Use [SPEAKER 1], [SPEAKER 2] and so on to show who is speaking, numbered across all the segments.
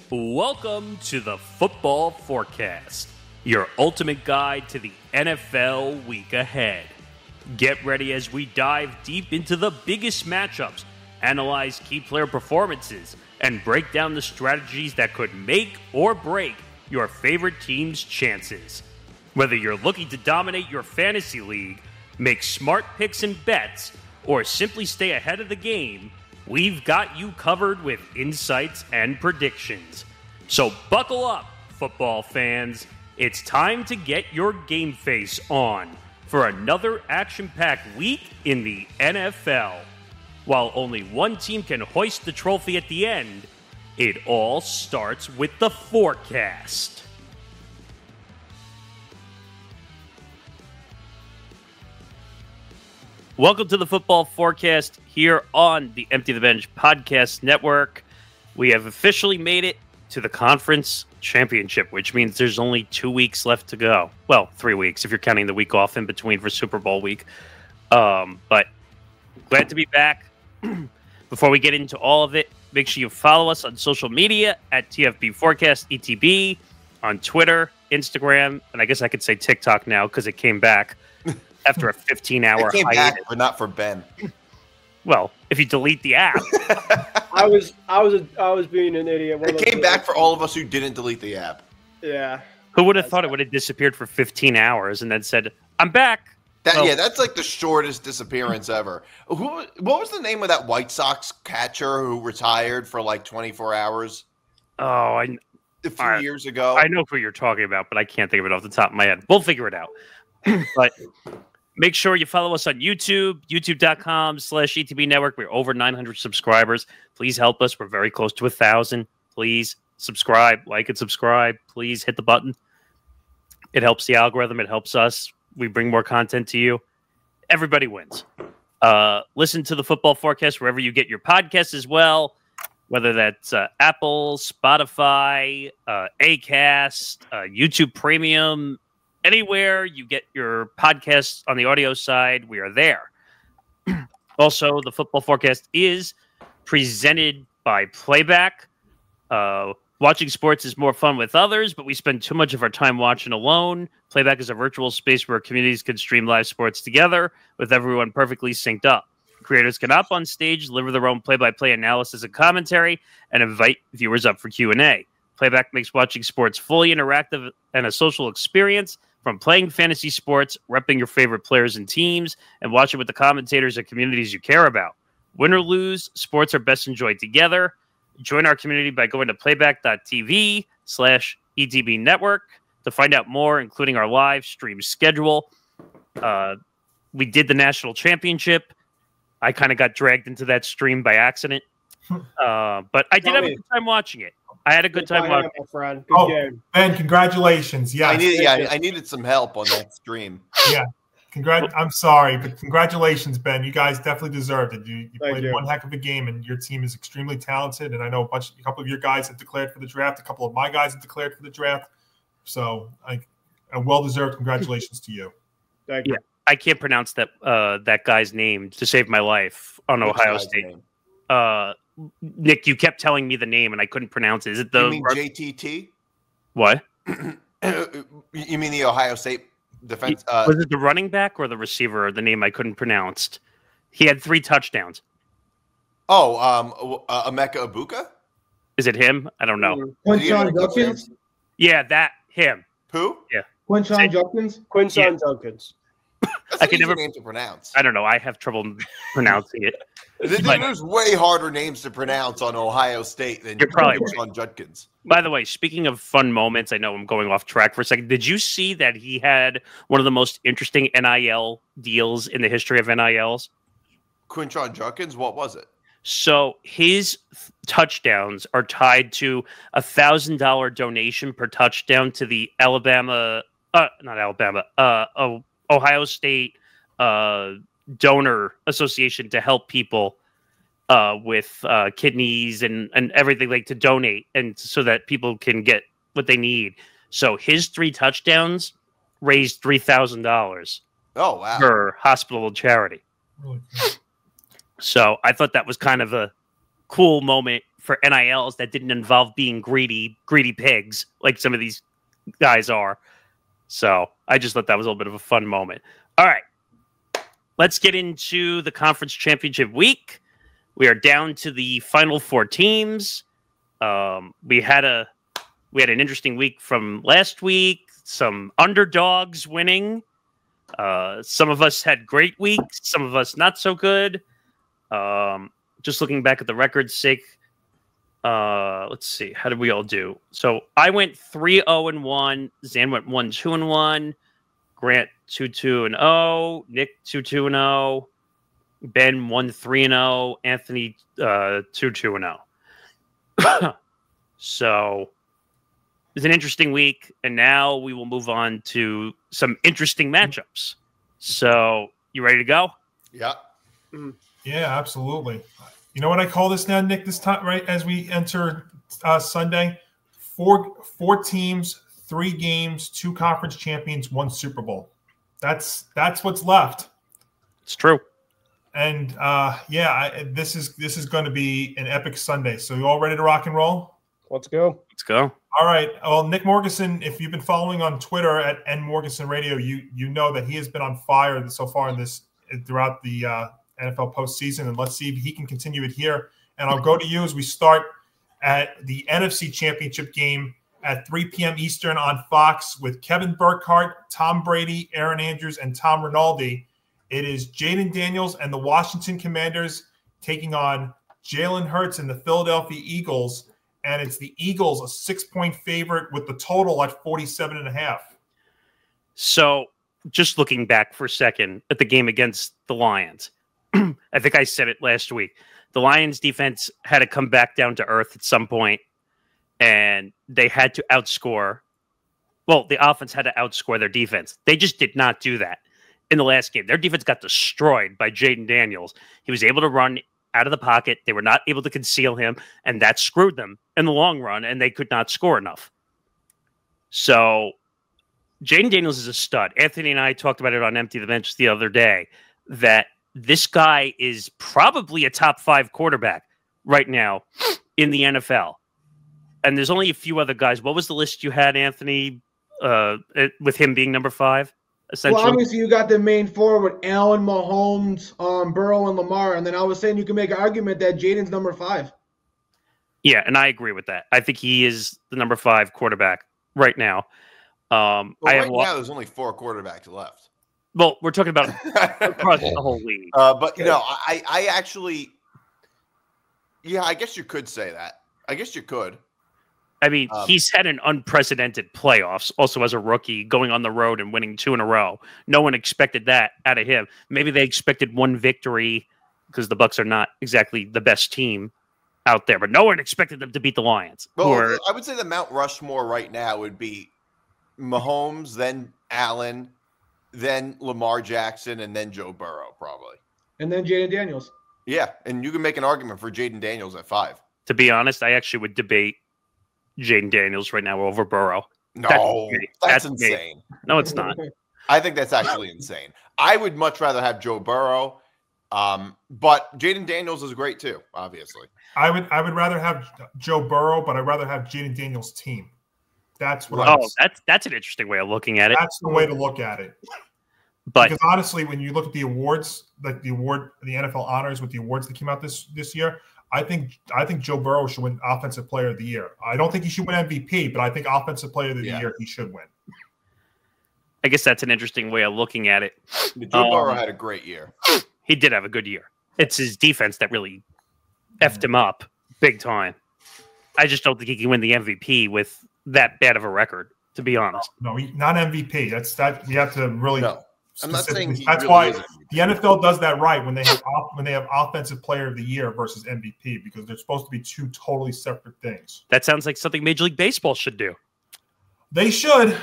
[SPEAKER 1] Welcome to the Football Forecast, your ultimate guide to the NFL week ahead. Get ready as we dive deep into the biggest matchups, analyze key player performances, and break down the strategies that could make or break your favorite team's chances. Whether you're looking to dominate your fantasy league, make smart picks and bets, or simply stay ahead of the game, we've got you covered with insights and predictions. So buckle up, football fans. It's time to get your game face on for another action-packed week in the NFL. While only one team can hoist the trophy at the end, it all starts with the forecast. Welcome to the Football Forecast here on the Empty the Bench Podcast Network. We have officially made it to the Conference Championship, which means there's only 2 weeks left to go. Well, 3 weeks if you're counting the week off in between for Super Bowl week. But glad to be back. Before we get into all of it, make sure you follow us on social media at TFB Forecast ETB on Twitter, Instagram, and I guess I could say TikTok now because it came back. After a 15-hour
[SPEAKER 2] hiatus.
[SPEAKER 1] Back,
[SPEAKER 2] but not for Ben.
[SPEAKER 1] Well, if you delete the app.
[SPEAKER 3] I was being an idiot.
[SPEAKER 2] It came back for all of us who didn't delete the app.
[SPEAKER 3] Yeah.
[SPEAKER 1] Who would have thought it would have disappeared for 15 hours and then said, I'm back?
[SPEAKER 2] That's like the shortest disappearance ever. What was the name of that White Sox catcher who retired for like 24 hours?
[SPEAKER 1] Oh,
[SPEAKER 2] a few years ago.
[SPEAKER 1] I know who you're talking about, but I can't think of it off the top of my head. We'll figure it out. But make sure you follow us on YouTube, youtube.com/ETB Network. We're over 900 subscribers. Please help us. We're very close to 1,000. Please subscribe, like and subscribe. Please hit the button. It helps the algorithm. It helps us. We bring more content to you. Everybody wins. Listen to the Football Forecast wherever you get your podcasts as well, whether that's Apple, Spotify, Acast, YouTube Premium, anywhere you get your podcasts on the audio side, we are there. Also, the Football Forecast is presented by Playback. Watching sports is more fun with others, but we spend too much of our time watching alone. Playback is a virtual space where communities can stream live sports together with everyone perfectly synced up. Creators can hop on stage, deliver their own play-by-play analysis and commentary, and invite viewers up for Q&A. Playback makes watching sports fully interactive and a social experience. From playing fantasy sports, repping your favorite players and teams, and watching with the commentators and communities you care about. Win or lose, sports are best enjoyed together. Join our community by going to playback.tv/ETB Network to find out more, including our live stream schedule. We did the national championship. I kind of got dragged into that stream by accident. But I did have a good time watching it. I had a good time watching it.
[SPEAKER 3] Friend. Good game.
[SPEAKER 4] Ben, congratulations. Yes.
[SPEAKER 2] I needed some help on that stream.
[SPEAKER 4] Yeah. I'm sorry, but congratulations, Ben. You guys definitely deserved it. You played one heck of a game, and your team is extremely talented. And I know a couple of your guys have declared for the draft. A couple of my guys have declared for the draft. So, a well-deserved congratulations to you.
[SPEAKER 3] Thank you.
[SPEAKER 1] Yeah, I can't pronounce that guy's name to save my life on Ohio State. Nick, you kept telling me the name, and I couldn't pronounce it. Is it the?
[SPEAKER 2] You mean JTT?
[SPEAKER 1] What?
[SPEAKER 2] You mean the Ohio State defense?
[SPEAKER 1] Was it the running back or the receiver? The name I couldn't pronounce. He had 3 touchdowns.
[SPEAKER 2] Oh, Emeka Egbuka?
[SPEAKER 1] Is it him? I don't know.
[SPEAKER 5] Quinshon Judkins?
[SPEAKER 1] Yeah, him.
[SPEAKER 2] Who?
[SPEAKER 1] Yeah.
[SPEAKER 5] Quinshon Judkins?
[SPEAKER 3] Quinshon Judkins.
[SPEAKER 2] That's an easy name to pronounce.
[SPEAKER 1] I don't know. I have trouble pronouncing it.
[SPEAKER 2] There's way harder names to pronounce on Ohio State than Quinshon Judkins.
[SPEAKER 1] By the way, speaking of fun moments, I know I'm going off track for a second. Did you see that he had one of the most interesting NIL deals in the history of NILs?
[SPEAKER 2] Quinshon Judkins? What was it?
[SPEAKER 1] So his touchdowns are tied to $1,000 donation per touchdown to the Ohio State donor association to help people with kidneys and everything, like to donate, and so that people can get what they need. So his 3 touchdowns raised $3,000.
[SPEAKER 2] Oh, wow.
[SPEAKER 1] For hospital charity.
[SPEAKER 4] Really cool.
[SPEAKER 1] So I thought that was kind of a cool moment for NILs that didn't involve being greedy pigs like some of these guys are. So I just thought that was a little bit of a fun moment. All right, let's get into the conference championship week. We are down to the final 4 teams. We had an interesting week from last week. Some underdogs winning. Some of us had great weeks. Some of us not so good. Just looking back at the record's sake, let's see. How did we all do? So I went 3-0-1. Zan went 1-2-1. Grant 2-2-0. Nick 2-2-0. Ben 1-3-0. Anthony 2-2-0. So it was an interesting week, and now we will move on to some interesting matchups. So you ready to go?
[SPEAKER 2] Yeah.
[SPEAKER 4] Yeah, absolutely. You know what I call this now, Nick, this time, right, as we enter Sunday? Four teams, 3 games, 2 conference champions, 1 Super Bowl. That's what's left.
[SPEAKER 1] It's true.
[SPEAKER 4] And, this is going to be an epic Sunday. So you all ready to rock and roll?
[SPEAKER 3] Let's go.
[SPEAKER 1] Let's go.
[SPEAKER 4] All right. Well, Nick Morganson, if you've been following on Twitter at @NMorganson Radio, you know that he has been on fire so far throughout the NFL postseason, and let's see if he can continue it here. And I'll go to you as we start at the NFC Championship game at 3 p.m. Eastern on Fox with Kevin Burkhardt, Tom Brady, Aaron Andrews, and Tom Rinaldi. It is Jaden Daniels and the Washington Commanders taking on Jalen Hurts and the Philadelphia Eagles, and it's the Eagles, a 6-point favorite with the total at 47.5.
[SPEAKER 1] So just looking back for a second at the game against the Lions, I think I said it last week. The Lions defense had to come back down to earth at some point, and they had to outscore. Well, the offense had to outscore their defense. They just did not do that in the last game. Their defense got destroyed by Jaden Daniels. He was able to run out of the pocket. They were not able to conceal him, and that screwed them in the long run, and they could not score enough. So Jaden Daniels is a stud. Anthony and I talked about it on Empty the Bench the other day, that this guy is probably a top 5 quarterback right now in the NFL. And there's only a few other guys. What was the list you had, Anthony, with him being number 5? Essentially?
[SPEAKER 5] Well, obviously you got the main 4 with Allen, Mahomes, Burrow, and Lamar. And then I was saying you can make an argument that Jaden's number 5.
[SPEAKER 1] Yeah, and I agree with that. I think he is the number 5 quarterback right now.
[SPEAKER 2] Now there's only 4 quarterbacks left.
[SPEAKER 1] Well, we're talking about across the whole league.
[SPEAKER 2] But, I actually – yeah, I guess you could say that. I guess you could.
[SPEAKER 1] I mean, he's had an unprecedented playoffs, also as a rookie, going on the road and winning 2 in a row. No one expected that out of him. Maybe they expected 1 victory because the Bucs are not exactly the best team out there, but no one expected them to beat the Lions.
[SPEAKER 2] Well, I would say the Mount Rushmore right now would be Mahomes, then Allen, then Lamar Jackson, and then Joe Burrow, probably.
[SPEAKER 5] And then Jaden Daniels.
[SPEAKER 2] Yeah, and you can make an argument for Jaden Daniels at 5.
[SPEAKER 1] To be honest, I actually would debate Jaden Daniels right now over Burrow.
[SPEAKER 2] No, that's insane.
[SPEAKER 1] No, it's not.
[SPEAKER 2] I think that's actually insane. I would much rather have Joe Burrow, but Jaden Daniels is great too, obviously.
[SPEAKER 4] I would rather have Joe Burrow, but I'd rather have Jaden Daniels' team. That's what.
[SPEAKER 1] That's an interesting way of looking at it.
[SPEAKER 4] That's the way to look at it.
[SPEAKER 1] But
[SPEAKER 4] because honestly, when you look at the awards, like the NFL honors with the awards that came out this year, I think Joe Burrow should win Offensive Player of the Year. I don't think he should win MVP, but I think Offensive Player of the Year he should win.
[SPEAKER 1] I guess that's an interesting way of looking at it.
[SPEAKER 2] Joe Burrow had a great year.
[SPEAKER 1] He did have a good year. It's his defense that really effed him up big time. I just don't think he can win the MVP with that bad of a record, to be honest.
[SPEAKER 4] No, not MVP. That you have to really.
[SPEAKER 2] No. I'm not saying
[SPEAKER 4] that's really why the NFL does that right when they have Offensive Player of the Year versus MVP, because they're supposed to be 2 totally separate things.
[SPEAKER 1] That sounds like something Major League Baseball should do.
[SPEAKER 4] They should,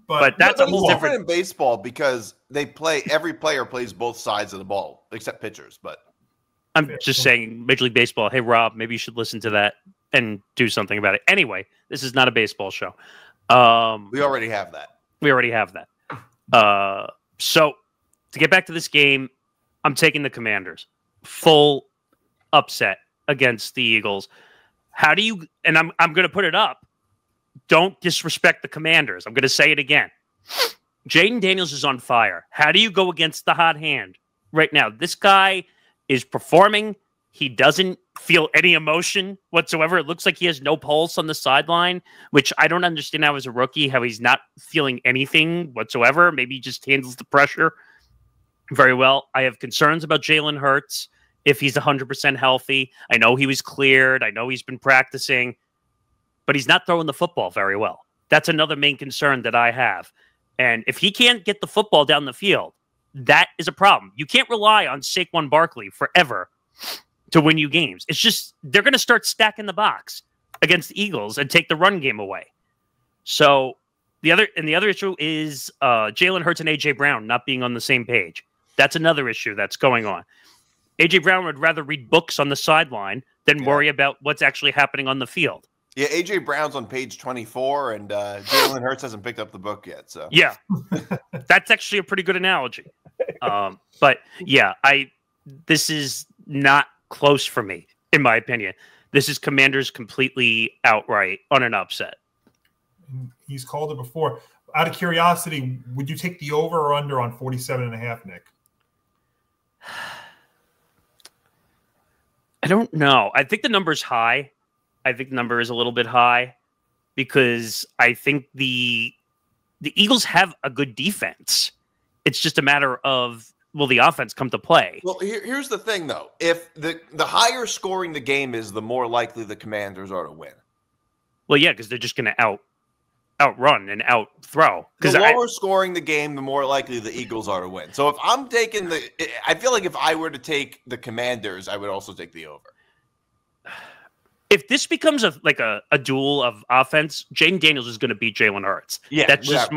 [SPEAKER 4] but
[SPEAKER 1] that's a whole different
[SPEAKER 2] in baseball because every player plays both sides of the ball except pitchers. But
[SPEAKER 1] I'm just saying, Major League Baseball. Hey, Rob, maybe you should listen to that and do something about it. Anyway, this is not a baseball show.
[SPEAKER 2] We already have that.
[SPEAKER 1] We already have that. So, to get back to this game, I'm taking the Commanders. Full upset against the Eagles. How do you? And I'm going to put it up. Don't disrespect the Commanders. I'm going to say it again. Jayden Daniels is on fire. How do you go against the hot hand right now? This guy is performing. He doesn't feel any emotion whatsoever. It looks like he has no pulse on the sideline, which I don't understand how as a rookie, how he's not feeling anything whatsoever. Maybe he just handles the pressure very well. I have concerns about Jalen Hurts if he's 100% healthy. I know he was cleared. I know he's been practicing, but he's not throwing the football very well. That's another main concern that I have. And if he can't get the football down the field, that is a problem. You can't rely on Saquon Barkley forever to win you games. It's just they're going to start stacking the box against the Eagles and take the run game away. So the other issue is Jalen Hurts and A.J. Brown not being on the same page. That's another issue that's going on. A.J. Brown would rather read books on the sideline than worry about what's actually happening on the field.
[SPEAKER 2] Yeah, A.J. Brown's on page 24, and Jalen Hurts hasn't picked up the book yet. So
[SPEAKER 1] yeah, that's actually a pretty good analogy. But yeah, this is not close for me, in my opinion. This is Commanders completely outright on an upset.
[SPEAKER 4] He's called it before. Out of curiosity, would you take the over or under on 47.5, Nick?
[SPEAKER 1] I don't know. I think the number's high. I think the number is a little bit high because I think the Eagles have a good defense. It's just a matter of, will the offense come to play?
[SPEAKER 2] Well, here's the thing, though. If the higher scoring the game is, the more likely the Commanders are to win.
[SPEAKER 1] Well, yeah, because they're just going to outrun and outthrow.
[SPEAKER 2] The lower scoring the game, the more likely the Eagles are to win. So if I'm taking I feel like if I were to take the Commanders, I would also take the over.
[SPEAKER 1] If this becomes a duel of offense, Jayden Daniels is going to beat Jalen Hurts.
[SPEAKER 2] Yeah,
[SPEAKER 1] that's just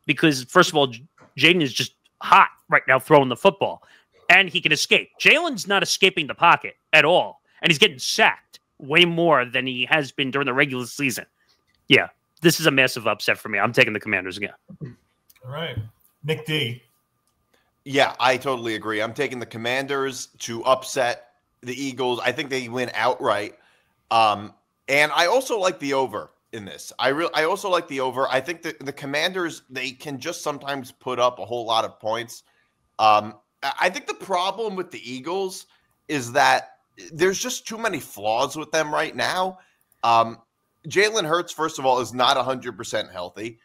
[SPEAKER 1] because first of all, Jayden is just hot right now throwing the football, and he can escape. Jalen's not escaping the pocket at all, and he's getting sacked way more than he has been during the regular season. Yeah, this is a massive upset for me. I'm taking the Commanders again.
[SPEAKER 4] All right, Nick D.
[SPEAKER 2] Yeah, I totally agree. I'm taking the Commanders to upset the Eagles. I think they win outright. And I also like the over in this. I also like the over. I think that the Commanders, they can just sometimes put up a whole lot of points. I think the problem with the Eagles is that there's just too many flaws with them right now. Jalen Hurts, first of all, is not 100% healthy.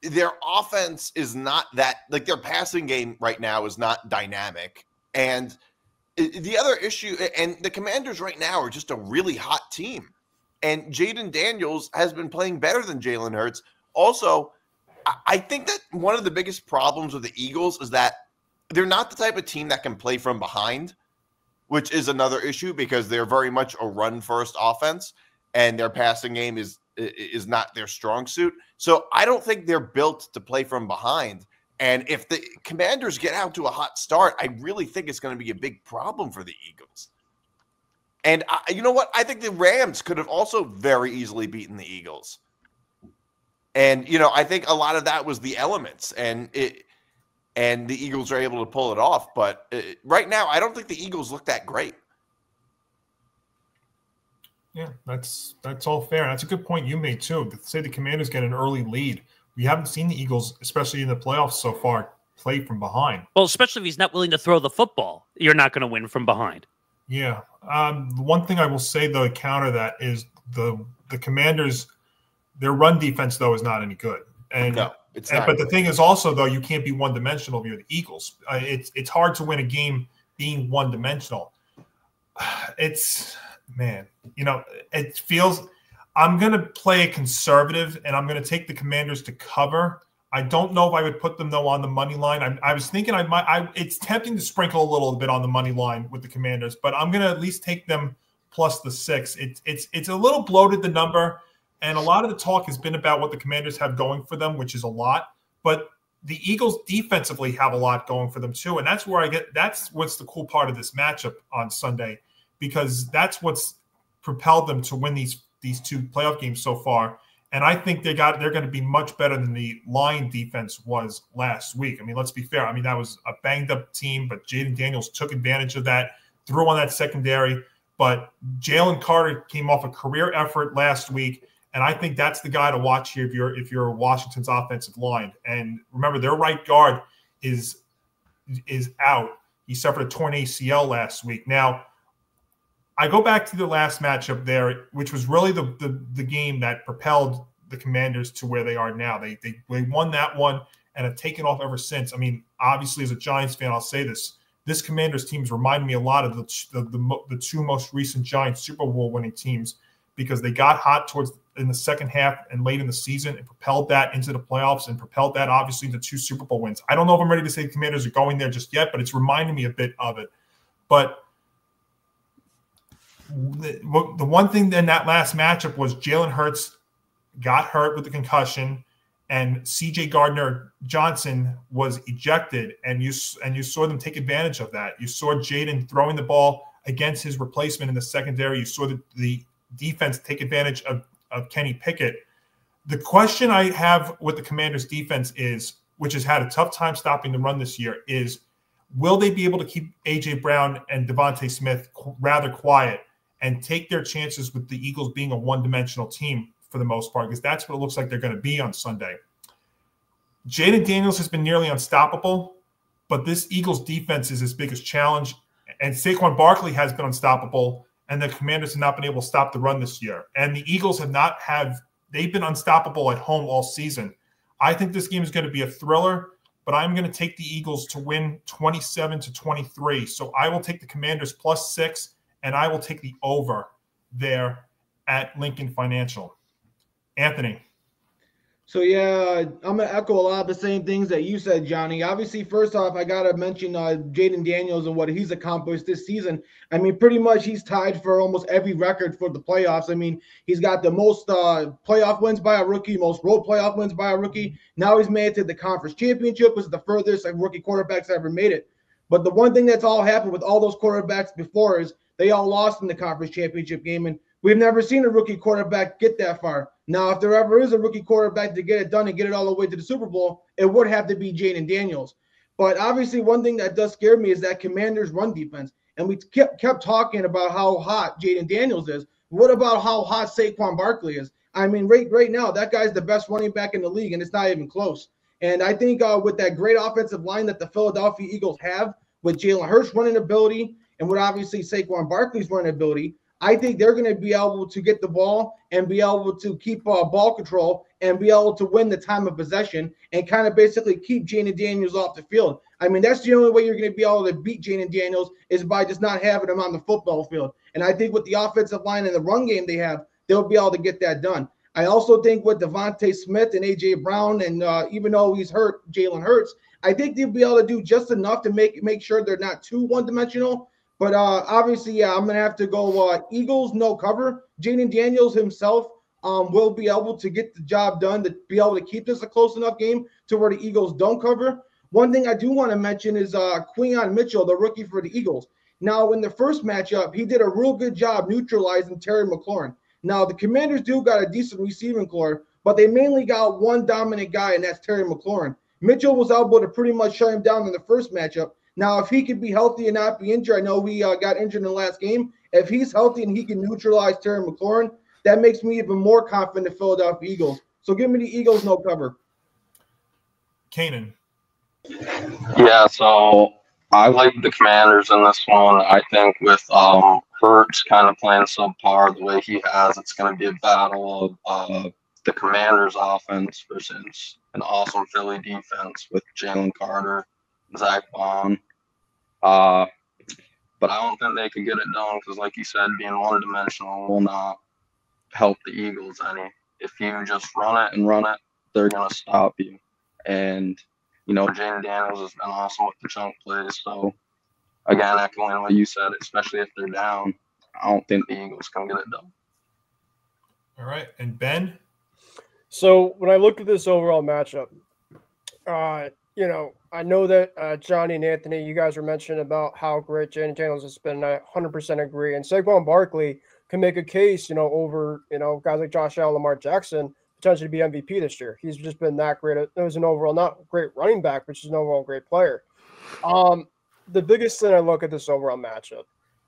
[SPEAKER 2] Their offense is not that, like, their passing game right now is not dynamic. And the other issue, and the Commanders right now are just a really hot team. And Jayden Daniels has been playing better than Jalen Hurts. Also, I think that one of the biggest problems with the Eagles is that they're not the type of team that can play from behind, which is another issue because they're very much a run-first offense, and their passing game is not their strong suit. So I don't think they're built to play from behind. And if the Commanders get out to a hot start, I really think it's going to be a big problem for the Eagles. And you know what? I think the Rams could have also very easily beaten the Eagles. And, you know, I think a lot of that was the elements. And the Eagles are able to pull it off. But right now, I don't think the Eagles look that great.
[SPEAKER 4] Yeah, that's all fair. That's a good point you made, too. Say the Commanders get an early lead. We haven't seen the Eagles, especially in the playoffs so far, play from behind.
[SPEAKER 1] Well, especially if he's not willing to throw the football, you're not going to win from behind.
[SPEAKER 4] Yeah. The one thing I will say, though, to counter that is the Commanders, their run defense, though, is not any good. And
[SPEAKER 2] no, it's not.
[SPEAKER 4] But the thing is also, though, you can't be one-dimensional if you're the Eagles. It's hard to win a game being one-dimensional. Man, you know, it feels – I'm going to play a conservative, and I'm going to take the Commanders to cover. I don't know if I would put them, though, on the money line. I was thinking it's tempting to sprinkle a little bit on the money line with the Commanders, but I'm going to at least take them plus the 6. It's a little bloated, the number, and a lot of the talk has been about what the Commanders have going for them, which is a lot. But the Eagles defensively have a lot going for them, too, and that's what's the cool part of this matchup on Sunday, because that's what's propelled them to win these two playoff games so far. And I think they're going to be much better than the Lion defense was last week. I mean, let's be fair. I mean, that was a banged up team, but Jayden Daniels took advantage of that, threw on that secondary. But Jalen Carter came off a career effort last week, and I think that's the guy to watch here if you're Washington's offensive line. And remember, their right guard is out. He suffered a torn ACL last week. Now, I go back to the last matchup there, which was really the game that propelled the Commanders to where they are now. They won that one and have taken off ever since. I mean, obviously, as a Giants fan, I'll say this Commanders teams remind me a lot of the two most recent Giants Super Bowl winning teams, because they got hot in the second half and late in the season and propelled that into the playoffs and propelled that obviously into 2 Super Bowl wins. I don't know if I'm ready to say the Commanders are going there just yet, but it's reminding me a bit of it. But the one thing in that last matchup was Jalen Hurts got hurt with the concussion, and C.J. Gardner-Johnson was ejected, and you saw them take advantage of that. You saw Jaden throwing the ball against his replacement in the secondary. You saw the defense take advantage of Kenny Pickett. The question I have with the Commanders' defense is, which has had a tough time stopping the run this year, is will they be able to keep A.J. Brown and Devontae Smith rather quiet and take their chances with the Eagles being a one-dimensional team for the most part, because that's what it looks like they're going to be on Sunday. Jaden Daniels has been nearly unstoppable, but this Eagles defense is his biggest challenge, and Saquon Barkley has been unstoppable, and the Commanders have not been able to stop the run this year. And the Eagles they've been unstoppable at home all season. I think this game is going to be a thriller, but I'm going to take the Eagles to win 27-23. So I will take the Commanders +6, and I will take the over there at Lincoln Financial. Anthony.
[SPEAKER 5] So, yeah, I'm going to echo a lot of the same things that you said, Johnny. Obviously, first off, I got to mention Jaden Daniels and what he's accomplished this season. I mean, pretty much he's tied for almost every record for the playoffs. I mean, he's got the most playoff wins by a rookie, most road playoff wins by a rookie. Now he's made it to the conference championship, which is the furthest rookie quarterbacks ever made it. But the one thing that's all happened with all those quarterbacks before is they all lost in the conference championship game, and we've never seen a rookie quarterback get that far. Now, if there ever is a rookie quarterback to get it done and get it all the way to the Super Bowl, it would have to be Jaden Daniels. But obviously, one thing that does scare me is that Commanders' run defense. And we kept talking about how hot Jaden Daniels is. What about how hot Saquon Barkley is? I mean, right now, that guy's the best running back in the league, and it's not even close. And I think with that great offensive line that the Philadelphia Eagles have, with Jalen Hurts' running ability and with obviously Saquon Barkley's running ability, I think they're going to be able to get the ball and be able to keep ball control and be able to win the time of possession and kind of basically keep Jaden Daniels off the field. I mean, that's the only way you're going to be able to beat Jaden Daniels is by just not having him on the football field. And I think with the offensive line and the run game they have, they'll be able to get that done. I also think with Devontae Smith and A.J. Brown, and even though he's hurt, Jalen Hurts, I think they'll be able to do just enough to make sure they're not too one-dimensional. But obviously, yeah, I'm going to have to go Eagles, no cover. Jaden Daniels himself will be able to get the job done to be able to keep this a close enough game to where the Eagles don't cover. One thing I do want to mention is Quinyon Mitchell, the rookie for the Eagles. Now, in the first matchup, he did a real good job neutralizing Terry McLaurin. Now, the Commanders do got a decent receiving core, but they mainly got one dominant guy, and that's Terry McLaurin. Mitchell was able to pretty much shut him down in the first matchup. Now, if he could be healthy and not be injured, I know he got injured in the last game. If he's healthy and he can neutralize Terry McLaurin, that makes me even more confident in the Philadelphia Eagles. So give me the Eagles, no cover.
[SPEAKER 4] Kanan.
[SPEAKER 6] Yeah, so I like the Commanders in this one. I think with Hurts kind of playing subpar the way he has, it's going to be a battle of the Commanders' offense versus an awesome Philly defense with Jalen Carter, Zach Bond. But I don't think they could get it done because, like you said, being one-dimensional will not help the Eagles any. If you just run it, they're going to stop you. And, you know, Jaden Daniels has been awesome with the chunk plays. So, again, echoing what you said, especially if they're down, I don't think the Eagles can get it done.
[SPEAKER 4] All right. And Ben?
[SPEAKER 3] So, when I look at this overall matchup, you know, I know that Johnny and Anthony, you guys were mentioning about how great Jaden Daniels has been. I 100% agree. And Saquon Barkley can make a case, you know, over, you know, guys like Josh Allen, Lamar Jackson, potentially to be MVP this year. He's just been that great. It was an overall, not great running back, but just an overall great player. The biggest thing I look at this overall matchup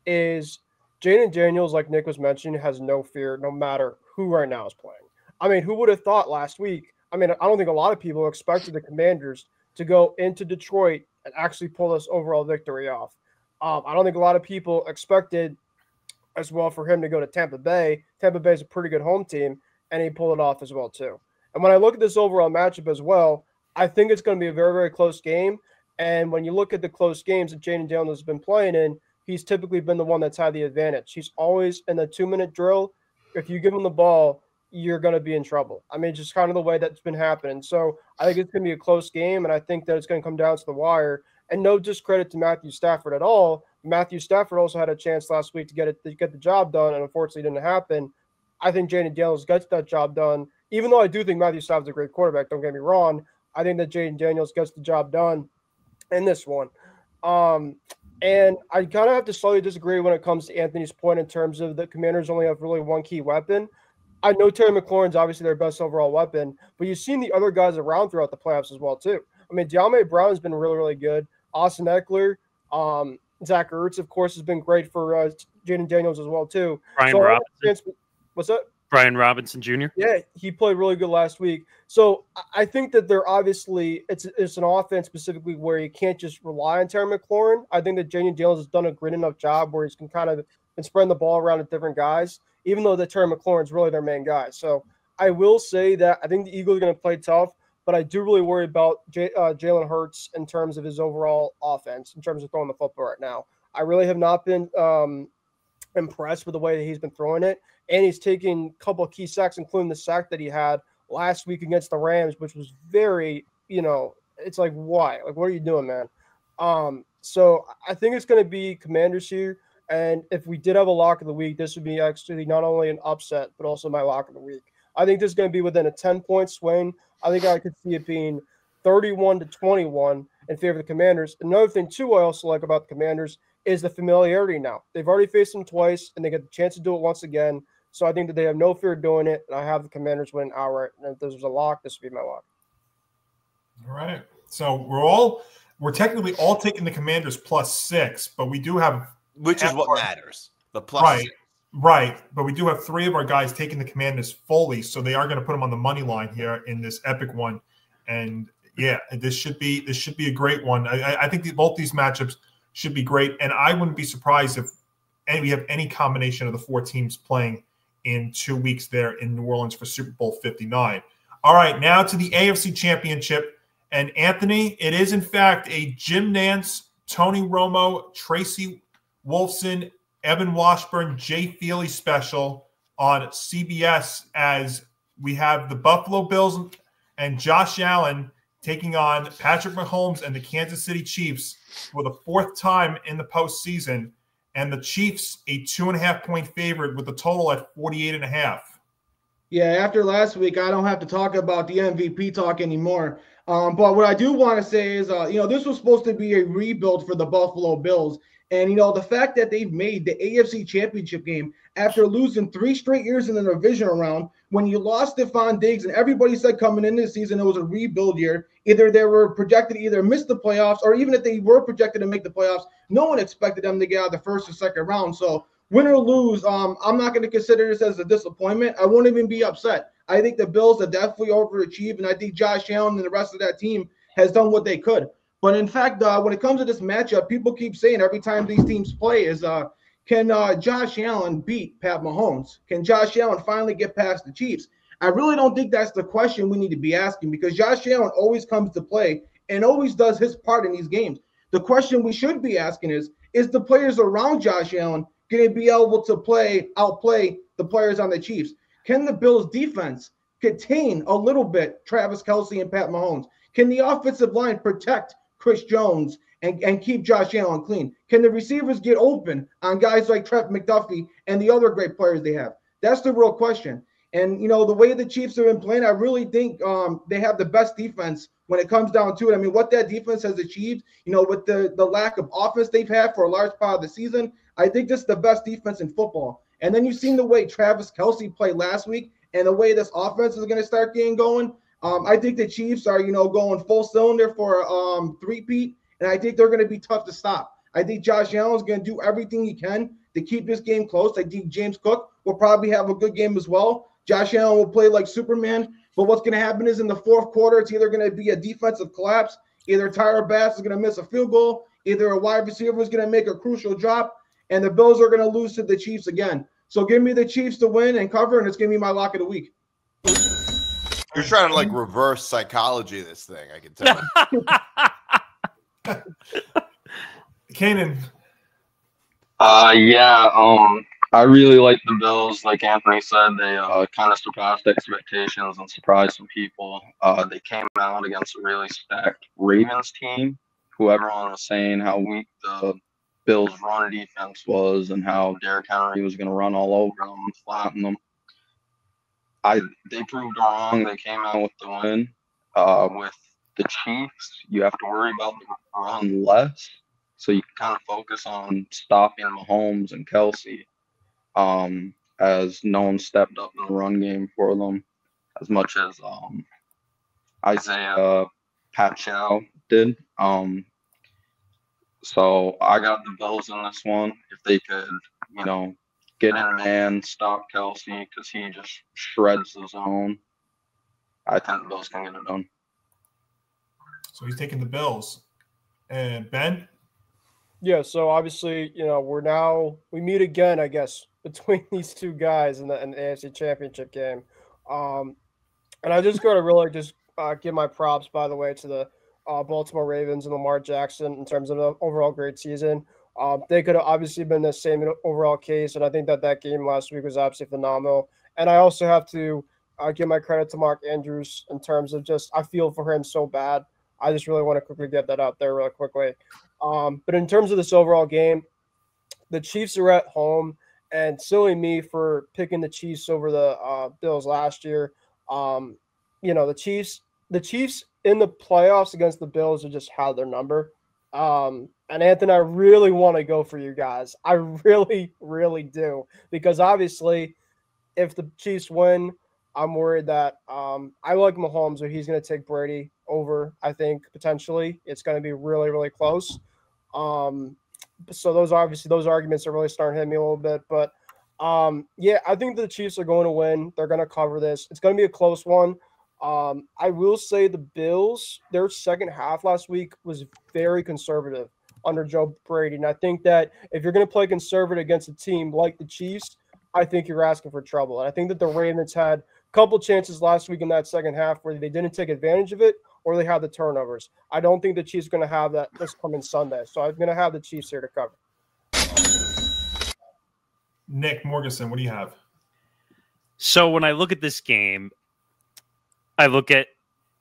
[SPEAKER 3] is Jaden Daniels, like Nick was mentioning, has no fear no matter who right now is playing. I mean, who would have thought last week? I mean, I don't think a lot of people expected the Commanders to go into Detroit and actually pull this overall victory off. I don't think a lot of people expected as well for him to go to Tampa Bay. Tampa Bay is a pretty good home team, and he pulled it off as well too. And when I look at this overall matchup as well, I think it's going to be a very, very close game. And when you look at the close games that Jaden Daniels has been playing in, he's typically been the one that's had the advantage. He's always in the 2-minute drill. If you give him the ball, you're going to be in trouble. I mean, just kind of the way that's been happening. So I think it's going to be a close game, and I think that it's going to come down to the wire. And no discredit to Matthew Stafford at all. Matthew Stafford also had a chance last week to get the job done, and unfortunately it didn't happen. I think Jaden Daniels gets that job done. Even though I do think Matthew Stafford's a great quarterback, don't get me wrong, I think that Jaden Daniels gets the job done in this one. And I kind of have to slightly disagree when it comes to Anthony's point in terms of the Commanders only have really one key weapon. I know Terry McLaurin's obviously their best overall weapon, but you've seen the other guys around throughout the playoffs as well too. I mean, De'Ami Brown has been really, really good. Austin Eckler, Zach Ertz, of course, has been great for Jaden Daniels as well too.
[SPEAKER 1] Brian Robinson.
[SPEAKER 3] What's that?
[SPEAKER 1] Brian Robinson Jr.
[SPEAKER 3] Yeah, he played really good last week. So I think that they're obviously it's an offense specifically where you can't just rely on Terry McLaurin. I think that Jaden Daniels has done a great enough job where he's been kind of been spreading the ball around to different guys, even though that Terry McLaurin's really their main guy. So I will say that I think the Eagles are going to play tough, but I do really worry about Jalen Hurts in terms of his overall offense, in terms of throwing the football right now. I really have not been impressed with the way that he's been throwing it. And he's taking a couple of key sacks, including the sack that he had last week against the Rams, which was very, it's like, why? Like, what are you doing, man? So I think it's going to be Commanders here. And if we did have a lock of the week, this would be actually not only an upset, but also my lock of the week. I think this is going to be within a 10-point swing. I think I could see it being 31-21 in favor of the Commanders. Another thing, too, I also like about the Commanders is the familiarity now. They've already faced them twice, and they get the chance to do it once again. So I think that they have no fear doing it, and I have the Commanders win outright. And if there's a lock, this would be my lock.
[SPEAKER 4] All right. So we're technically all taking the Commanders +6, but we do have –
[SPEAKER 2] which is what matters. The plus.
[SPEAKER 4] Right. But we do have 3 of our guys taking the Commanders fully, so they are going to put them on the money line here in this epic one. And yeah, this should be a great one. I think both these matchups should be great, and I wouldn't be surprised if we have any combination of the 4 teams playing in 2 weeks there in New Orleans for Super Bowl 59. All right, now to the AFC Championship. And Anthony, it is in fact a Jim Nantz, Tony Romo, Tracy Wolfson, Evan Washburn, Jay Feely special on CBS as we have the Buffalo Bills and Josh Allen taking on Patrick Mahomes and the Kansas City Chiefs for the 4th time in the postseason. And the Chiefs, a 2.5-point favorite with a total at 48.5.
[SPEAKER 5] Yeah, after last week, I don't have to talk about the MVP talk anymore. But what I do want to say is, this was supposed to be a rebuild for the Buffalo Bills. And, the fact that they've made the AFC Championship game after losing 3 straight years in the divisional round, when you lost Stephon Diggs and everybody said coming into the season it was a rebuild year, either they were projected to either miss the playoffs, or even if they were projected to make the playoffs, no one expected them to get out of the first or second round. So win or lose, I'm not going to consider this as a disappointment. I won't even be upset. I think the Bills have definitely overachieved, and I think Josh Allen and the rest of that team has done what they could. But in fact, when it comes to this matchup, people keep saying every time these teams play is, can Josh Allen beat Pat Mahomes? Can Josh Allen finally get past the Chiefs? I really don't think that's the question we need to be asking, because Josh Allen always comes to play and always does his part in these games. The question we should be asking is the players around Josh Allen going to be able to outplay the players on the Chiefs? Can the Bills defense contain a little bit Travis Kelce and Pat Mahomes? Can the offensive line protect Chris Jones and keep Josh Allen clean? Can the receivers get open on guys like Trent McDuffie and the other great players they have? That's the real question. And, the way the Chiefs have been playing, I really think they have the best defense when it comes down to it. I mean, what that defense has achieved, with the lack of offense they've had for a large part of the season, I think this is the best defense in football. And then you've seen the way Travis Kelce played last week and the way this offense is going to start getting going. I think the Chiefs are, going full cylinder for a three-peat, and I think they're going to be tough to stop. I think Josh Allen is going to do everything he can to keep this game close. I think James Cook will probably have a good game as well. Josh Allen will play like Superman. But what's going to happen is in the fourth quarter, it's either going to be a defensive collapse. Either Tyra Bass is going to miss a field goal. Either a wide receiver is going to make a crucial drop. And the Bills are going to lose to the Chiefs again. So give me the Chiefs to win and cover, and it's going to be my lock of the week.
[SPEAKER 2] You're trying to like reverse psychology of this thing, I can tell.
[SPEAKER 4] Kanan.
[SPEAKER 6] I really like the Bills. Like Anthony said, they kind of surpassed expectations and surprised some people. They came out against a really stacked Ravens team, who everyone was saying how weak the Bills' run defense was and how Derrick Henry was going to run all over them and flatten them. They proved wrong. They came out with the win. With the Chiefs, you have to worry about the run less, so you can kind of focus on stopping Mahomes and Kelsey, as no one stepped up in the run game for them as much as Isaiah Pacheco did. So I got the Bills in this one. If they could, get in man, stop Kelsey because he just shreds the zone, I think the Bills can get it done.
[SPEAKER 4] So he's taking the Bills. And Ben?
[SPEAKER 3] Yeah, so obviously, we meet again, I guess, between these two guys in the AFC Championship game. And I just got to really just give my props, by the way, to the Baltimore Ravens and Lamar Jackson in terms of the overall great season. They could have obviously been the same overall case, and I think that game last week was absolutely phenomenal. And I also have to give my credit to Mark Andrews in terms of just I feel for him so bad. I just really want to quickly get that out there really quickly. But in terms of this overall game, the Chiefs are at home, and silly me for picking the Chiefs over the Bills last year. The Chiefs in the playoffs against the Bills have just had their number. And Anthony, I really want to go for you guys. I really, really do. Because obviously, if the Chiefs win, I'm worried that I like Mahomes, but he's going to take Brady over, I think, potentially. It's going to be really, really close. So those arguments are really starting to hit me a little bit. But, I think the Chiefs are going to win. They're going to cover this. It's going to be a close one. I will say the Bills, their second half last week was very conservative under Joe Brady. And I think that if you're going to play conservative against a team like the Chiefs, I think you're asking for trouble. And I think that the Ravens had a couple chances last week in that second half where they didn't take advantage of it or they had the turnovers. I don't think the Chiefs are going to have that this coming Sunday. So I'm going to have the Chiefs here to cover.
[SPEAKER 4] Nick Morganson, what do you have?
[SPEAKER 1] So when I look at this game, I look at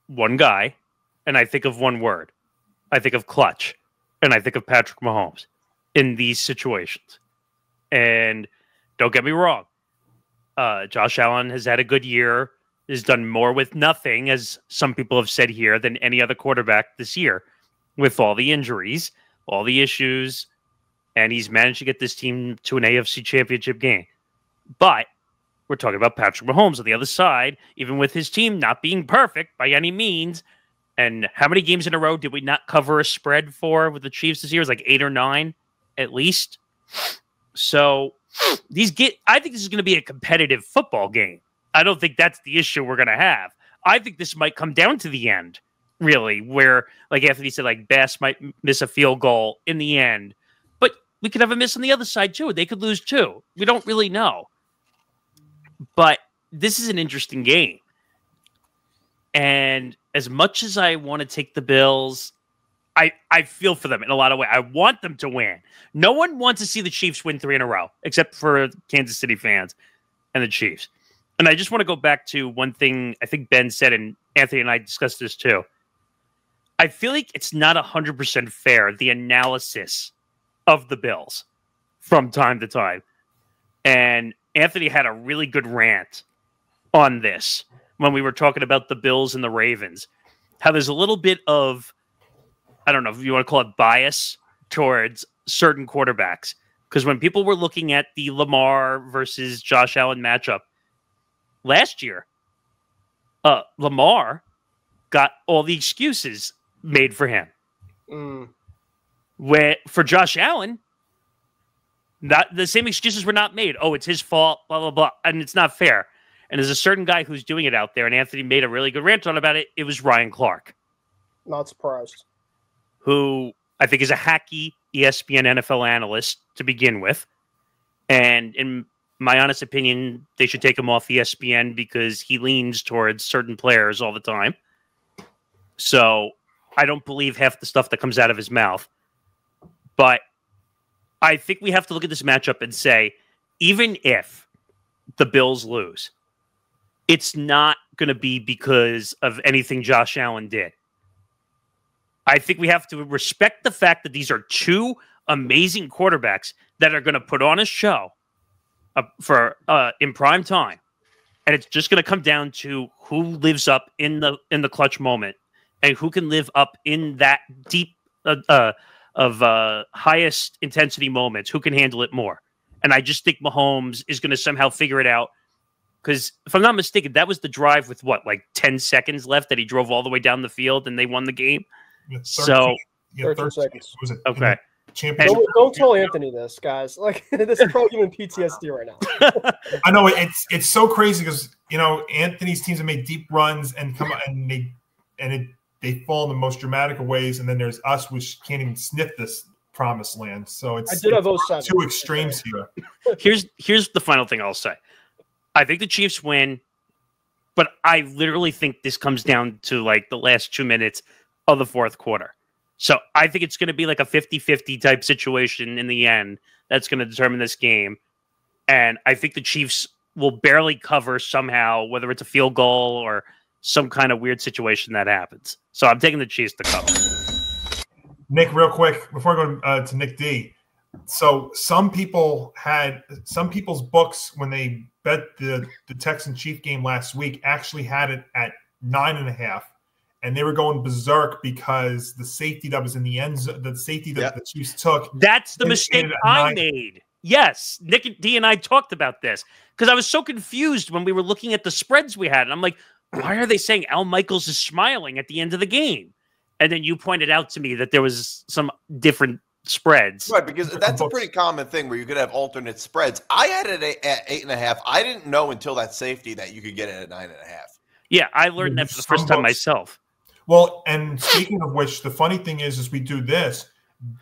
[SPEAKER 1] one guy, and I think of one word. I think of clutch, and I think of Patrick Mahomes in these situations. And don't get me wrong. Josh Allen has had a good year, has done more with nothing, as some people have said here, than any other quarterback this year, with all the injuries, all the issues, and he's managed to get this team to an AFC Championship game. But we're talking about Patrick Mahomes on the other side, even with his team not being perfect by any means. And how many games in a row did we not cover a spread for with the Chiefs this year? It was like 8 or 9 at least. So I think this is going to be a competitive football game. I don't think that's the issue we're going to have. I think this might come down to the end, really, where, like Anthony said, like Bass might miss a field goal in the end. But we could have a miss on the other side, too. They could lose, too. We don't really know. But this is an interesting game. And as much as I want to take the Bills, I feel for them in a lot of ways. I want them to win. No one wants to see the Chiefs win 3 in a row, except for Kansas City fans and the Chiefs. And I just want to go back to one thing I think Ben said, and Anthony and I discussed this too. I feel like it's not 100% fair, the analysis of the Bills from time to time. And Anthony had a really good rant on this when we were talking about the Bills and the Ravens. How there's a little bit of, I don't know if you want to call it bias towards certain quarterbacks. Because when people were looking at the Lamar versus Josh Allen matchup last year, Lamar got all the excuses made for him. For Josh Allen, Not the same excuses were not made. Oh, it's his fault, blah, blah, blah. And it's not fair. And there's a certain guy who's doing it out there, and Anthony made a really good rant on about it. It was Ryan Clark.
[SPEAKER 3] Not surprised.
[SPEAKER 1] Who I think is a hacky ESPN NFL analyst to begin with. And in my honest opinion, they should take him off ESPN because he leans towards certain players all the time. So I don't believe half the stuff that comes out of his mouth. But I think we have to look at this matchup and say, even if the Bills lose, it's not going to be because of anything Josh Allen did. I think we have to respect the fact that these are two amazing quarterbacks that are going to put on a show in prime time, and it's just going to come down to who lives up in the clutch moment and who can live up in that deep highest intensity moments, who can handle it more. And I just think Mahomes is going to somehow figure it out. Because if I'm not mistaken, that was the drive with what, like 10 seconds left that he drove all the way down the field and they won the game.
[SPEAKER 4] Yeah,
[SPEAKER 3] 13 seconds.
[SPEAKER 4] Was it
[SPEAKER 1] okay.
[SPEAKER 3] Don't tell Anthony this, guys. Like, this is probably giving PTSD right now.
[SPEAKER 4] I know it's so crazy because Anthony's teams have made deep runs and they fall in the most dramatic of ways, and then there's us, which can't even sniff this promised land. So it's two extremes here.
[SPEAKER 1] Here's the final thing I'll say. I think the Chiefs win, but I literally think this comes down to like the last 2 minutes of the fourth quarter. So I think it's going to be like a 50-50 type situation in the end that's going to determine this game. And I think the Chiefs will barely cover somehow, whether it's a field goal or some kind of weird situation that happens. So I'm taking the Chiefs to cover.
[SPEAKER 4] Nick, real quick, before I go to Nick D. So some people's books, when they bet the Texan-Chief game last week, actually had it at 9.5. And they were going berserk because the safety that was in the end zone, the safety that the Chiefs took.
[SPEAKER 1] That's the mistake I made. Yes. Nick D and I talked about this because I was so confused when we were looking at the spreads we had. And I'm like, why are they saying Al Michaels is smiling at the end of the game? And then you pointed out to me that there was some different spreads.
[SPEAKER 2] Right, because that's a pretty common thing where you could have alternate spreads. I had it at 8.5. I didn't know until that safety that you could get it at 9.5.
[SPEAKER 1] Yeah, I learned that for the first time myself.
[SPEAKER 4] Well, and speaking of which, the funny thing is we do this.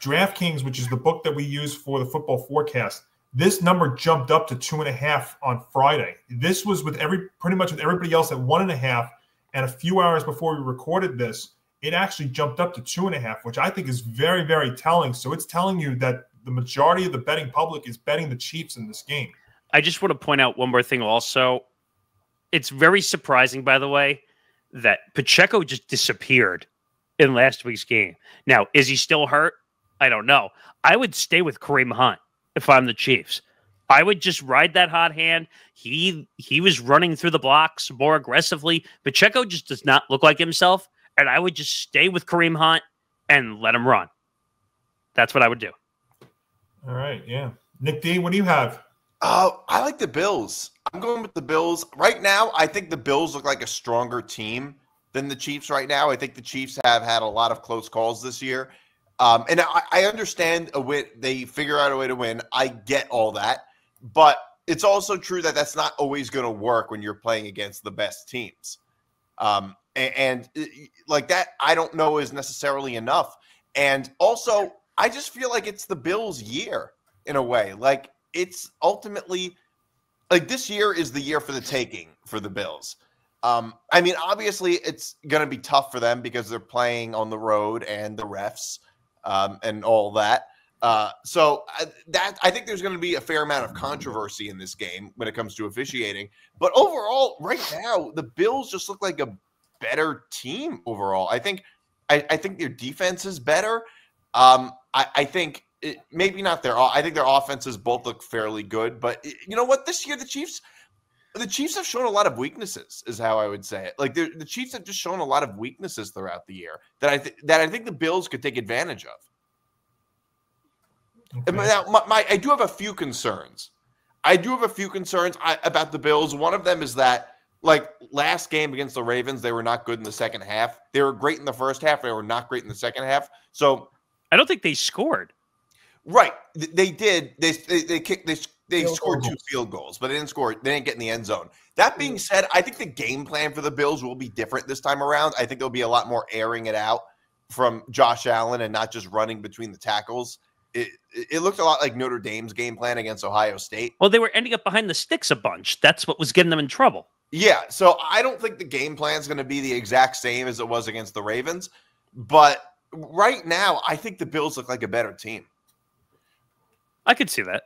[SPEAKER 4] DraftKings, which is the book that we use for the football forecast, this number jumped up to 2.5 on Friday. This was pretty much with everybody else at 1.5, and a few hours before we recorded this, it actually jumped up to 2.5, which I think is very, very telling. So it's telling you that the majority of the betting public is betting the Chiefs in this game.
[SPEAKER 1] I just want to point out one more thing also. It's very surprising, by the way, that Pacheco just disappeared in last week's game. Now, is he still hurt? I don't know. I would stay with Kareem Hunt if I'm the Chiefs. I would just ride that hot hand. He was running through the blocks more aggressively. Pacheco just does not look like himself, and I would just stay with Kareem Hunt and let him run. That's what I would do.
[SPEAKER 4] All right, yeah. Nick D, what do you have?
[SPEAKER 2] I like the Bills. I'm going with the Bills. Right now, I think the Bills look like a stronger team than the Chiefs right now. I think the Chiefs have had a lot of close calls this year. And I understand they figure out a way to win. I get all that. But it's also true that that's not always going to work when you're playing against the best teams. And like that, I don't know is necessarily enough. And also, I just feel like it's the Bills' year in a way. Like, it's ultimately like this year is the year for the taking for the Bills. I mean, obviously, it's going to be tough for them because they're playing on the road and the refs and all that. So I think there's going to be a fair amount of controversy in this game when it comes to officiating. But overall, right now, the Bills just look like a better team overall. I think their defense is better. I think maybe not I think their offenses both look fairly good. But you know what? This year, the Chiefs have shown a lot of weaknesses, is how I would say it. Like the Chiefs have just shown a lot of weaknesses throughout the year that I think the Bills could take advantage of. Okay. Now, I do have a few concerns. About the Bills. One of them is that, like last game against the Ravens, they were not good in the second half. They were great in the first half. They were not great in the second half. So
[SPEAKER 1] I don't think they scored.
[SPEAKER 2] Right. They did. They scored 2 field goals, but they didn't score. They didn't get in the end zone. That being said, I think the game plan for the Bills will be different this time around. I think there'll be a lot more airing it out from Josh Allen and not just running between the tackles. It looked a lot like Notre Dame's game plan against Ohio State.
[SPEAKER 1] Well, they were ending up behind the sticks a bunch. That's what was getting them in trouble.
[SPEAKER 2] Yeah, so I don't think the game plan is going to be the exact same as it was against the Ravens. But right now, I think the Bills look like a better team.
[SPEAKER 1] I could see that.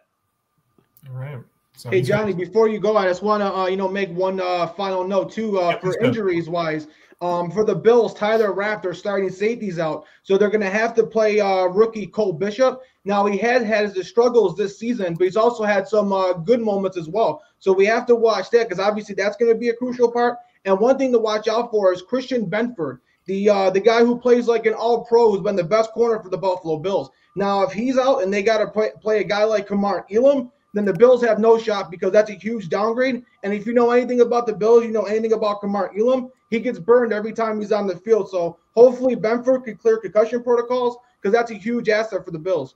[SPEAKER 4] All right. So
[SPEAKER 5] hey, Johnny, before you go, I just want to make one final note, too, for injuries-wise. For the Bills, Tyler Rapp, their starting safety's out. So they're going to have to play rookie Cole Bishop. Now, he had his struggles this season, but he's also had some good moments as well. So we have to watch that because obviously that's going to be a crucial part. And one thing to watch out for is Christian Benford, the guy who plays like an all-pro, who's been the best corner for the Buffalo Bills. Now, if he's out and they got to play a guy like Kamar Elam, then the Bills have no shot because that's a huge downgrade. And if you know anything about the Bills, you know anything about Kamar Elam, he gets burned every time he's on the field. So hopefully Benford could clear concussion protocols because that's a huge asset for the Bills.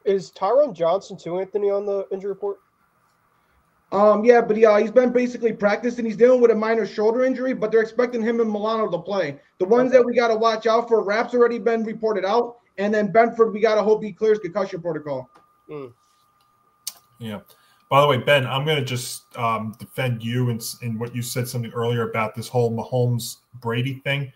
[SPEAKER 3] Is Tyron Johnson too, Anthony, on the injury report?
[SPEAKER 5] Yeah, but he's been basically practicing. He's dealing with a minor shoulder injury, but they're expecting him and Milano to play. The ones that we got to watch out for, Rapp's already been reported out, and then Benford, we got to hope he clears concussion protocol.
[SPEAKER 4] Yeah. By the way, Ben, I'm going to just defend you in what you said something earlier about this whole Mahomes-Brady thing.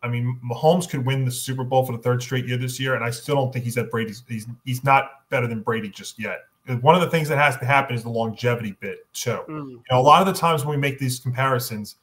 [SPEAKER 4] I mean, Mahomes could win the Super Bowl for the 3rd straight year this year, and I still don't think he's at Brady's. He's not better than Brady just yet. One of the things that has to happen is the longevity bit too. You know, a lot of the times when we make these comparisons,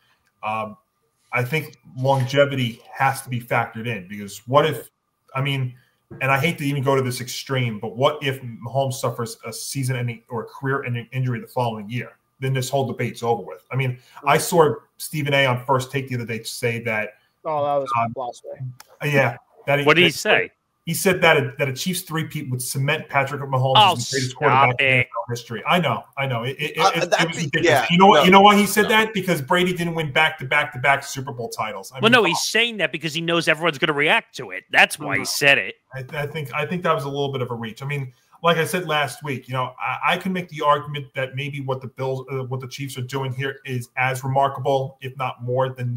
[SPEAKER 4] I think longevity has to be factored in because what if, I mean, and I hate to even go to this extreme, but what if Mahomes suffers a season-ending or a career-ending injury the following year? Then this whole debate's over with. I mean, I saw Stephen A. on First Take the other day say that.
[SPEAKER 3] Oh, that was blasphemy.
[SPEAKER 4] Yeah.
[SPEAKER 1] What did he say?
[SPEAKER 4] He said that a Chiefs three-peat would cement Patrick Mahomes as the greatest quarterback in NFL history. I know. It was ridiculous.
[SPEAKER 2] Yeah,
[SPEAKER 4] you know why he said that? Because Brady didn't win back-to-back Super Bowl titles.
[SPEAKER 1] He's saying that because he knows everyone's going to react to it. That's why he said it.
[SPEAKER 4] I think that was a little bit of a reach. I mean, like I said last week, I can make the argument that maybe what the Chiefs are doing here is as remarkable, if not more, than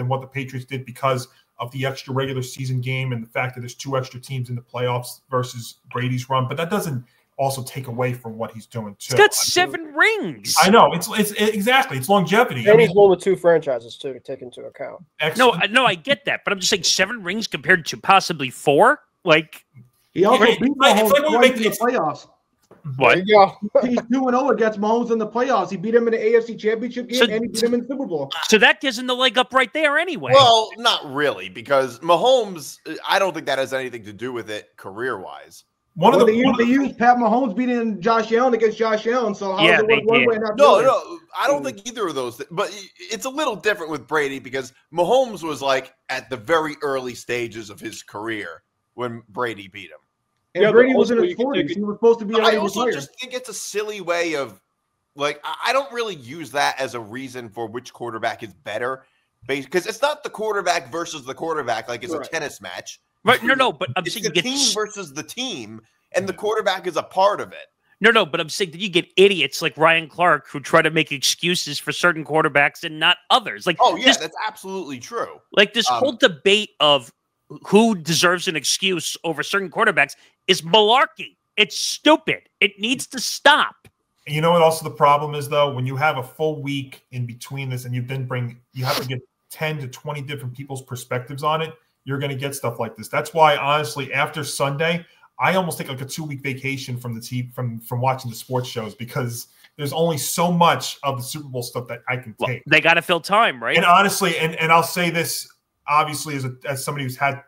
[SPEAKER 4] what the Patriots did because of the extra regular season game and the fact that there's 2 extra teams in the playoffs versus Brady's run. But that doesn't also take away from what he's doing too.
[SPEAKER 1] He's got 7 rings.
[SPEAKER 4] I know. It's exactly. It's longevity.
[SPEAKER 3] And he's one with 2 franchises too to take into account.
[SPEAKER 4] Excellent.
[SPEAKER 1] No, I get that, but I'm just saying 7 rings compared to possibly 4. Like
[SPEAKER 5] he also beat Mahomes twice in the playoffs.
[SPEAKER 1] What?
[SPEAKER 3] Yeah.
[SPEAKER 5] He's 2-0 against Mahomes in the playoffs. He beat him in the AFC Championship game, and he beat him in the Super Bowl.
[SPEAKER 1] So that gives him the leg up right there anyway.
[SPEAKER 2] Well, not really, because Mahomes, I don't think that has anything to do with it career-wise.
[SPEAKER 5] They used Pat Mahomes beating Josh Allen against Josh Allen, so how is it one way and not the other?
[SPEAKER 2] No, I don't think either of those. But it's a little different with Brady because Mahomes was like at the very early stages of his career when Brady beat him.
[SPEAKER 5] And Brady was in his 40s. He was supposed to be already
[SPEAKER 2] I also
[SPEAKER 5] retired.
[SPEAKER 2] just think it's a silly way of, like, I don't really use that as a reason for which quarterback is better. Because it's not the quarterback versus the quarterback like it's a tennis match.
[SPEAKER 1] Right? No, but I'm
[SPEAKER 2] it's
[SPEAKER 1] saying
[SPEAKER 2] the team versus the team, and the quarterback is a part of it.
[SPEAKER 1] No, but I'm saying that you get idiots like Ryan Clark who try to make excuses for certain quarterbacks and not others. Like,
[SPEAKER 2] that's absolutely true.
[SPEAKER 1] Like this whole debate of who deserves an excuse over certain quarterbacks is malarkey. It's stupid. It needs to stop.
[SPEAKER 4] You know what also the problem is, though? When you have a full week in between this and you have to get 10 to 20 different people's perspectives on it, you're going to get stuff like this. That's why, honestly, after Sunday, I almost take like a 2-week vacation from the team from watching the sports shows because there's only so much of the Super Bowl stuff that I can take.
[SPEAKER 1] They got to fill time, right?
[SPEAKER 4] And honestly, and I'll say this, obviously, as somebody who's had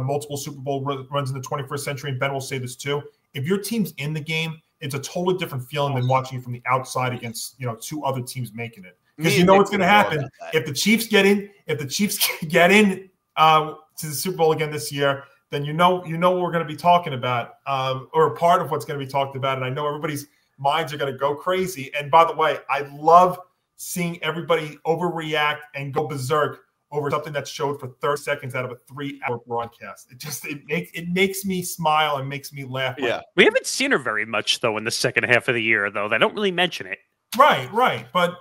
[SPEAKER 4] multiple Super Bowl runs in the 21st century, and Ben will say this too, if your team's in the game, it's a totally different feeling than watching it from the outside against 2 other teams making it. Because you know what's going to happen if the Chiefs get in. If the Chiefs get in to the Super Bowl again this year, then you know what we're going to be talking about, or part of what's going to be talked about. And I know everybody's minds are going to go crazy. And by the way, I love seeing everybody overreact and go berserk over something that's showed for 30 seconds out of a 3-hour broadcast. It makes me smile and makes me laugh.
[SPEAKER 2] Yeah.
[SPEAKER 1] We haven't seen her very much, though, in the second half of the year, though. They don't really mention it.
[SPEAKER 4] Right. But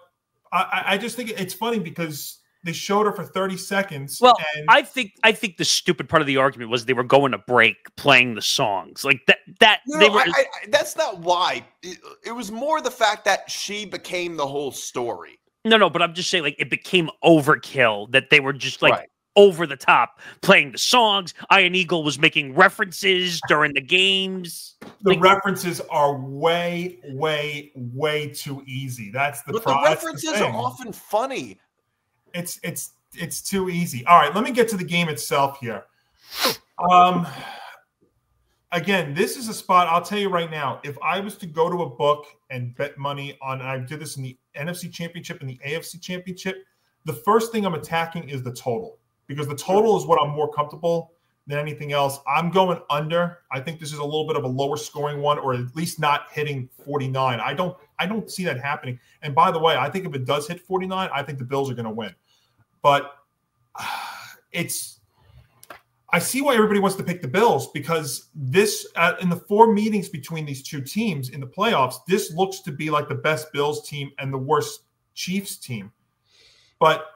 [SPEAKER 4] I just think it's funny because they showed her for 30 seconds.
[SPEAKER 1] Well,
[SPEAKER 4] and
[SPEAKER 1] I think the stupid part of the argument was they were going to break playing the songs. Like that
[SPEAKER 2] No,
[SPEAKER 1] they were.
[SPEAKER 2] that's not why. It was more the fact that she became the whole story.
[SPEAKER 1] No, but I'm just saying, like, it became overkill that they were just like
[SPEAKER 2] Right.
[SPEAKER 1] over the top playing the songs. Iron Eagle was making references during the games.
[SPEAKER 4] the
[SPEAKER 1] Like,
[SPEAKER 4] references are way too easy. That's the
[SPEAKER 2] But
[SPEAKER 4] problem.
[SPEAKER 2] the references are often funny.
[SPEAKER 4] It's too easy. All right, let me get to the game itself here. Again, this is a spot, I'll tell you right now, if I was to go to a book and bet money on, and I did this in the NFC Championship and the AFC Championship, the first thing I'm attacking is the total, because the total is what I'm more comfortable than anything else. I'm going under. I think this is a little bit of a lower scoring one, or at least not hitting 49. I don't see that happening. And by the way, I think if it does hit 49, I think the Bills are going to win. But I see why everybody wants to pick the Bills, because this in the 4 meetings between these two teams in the playoffs, this looks to be like the best Bills team and the worst Chiefs team. But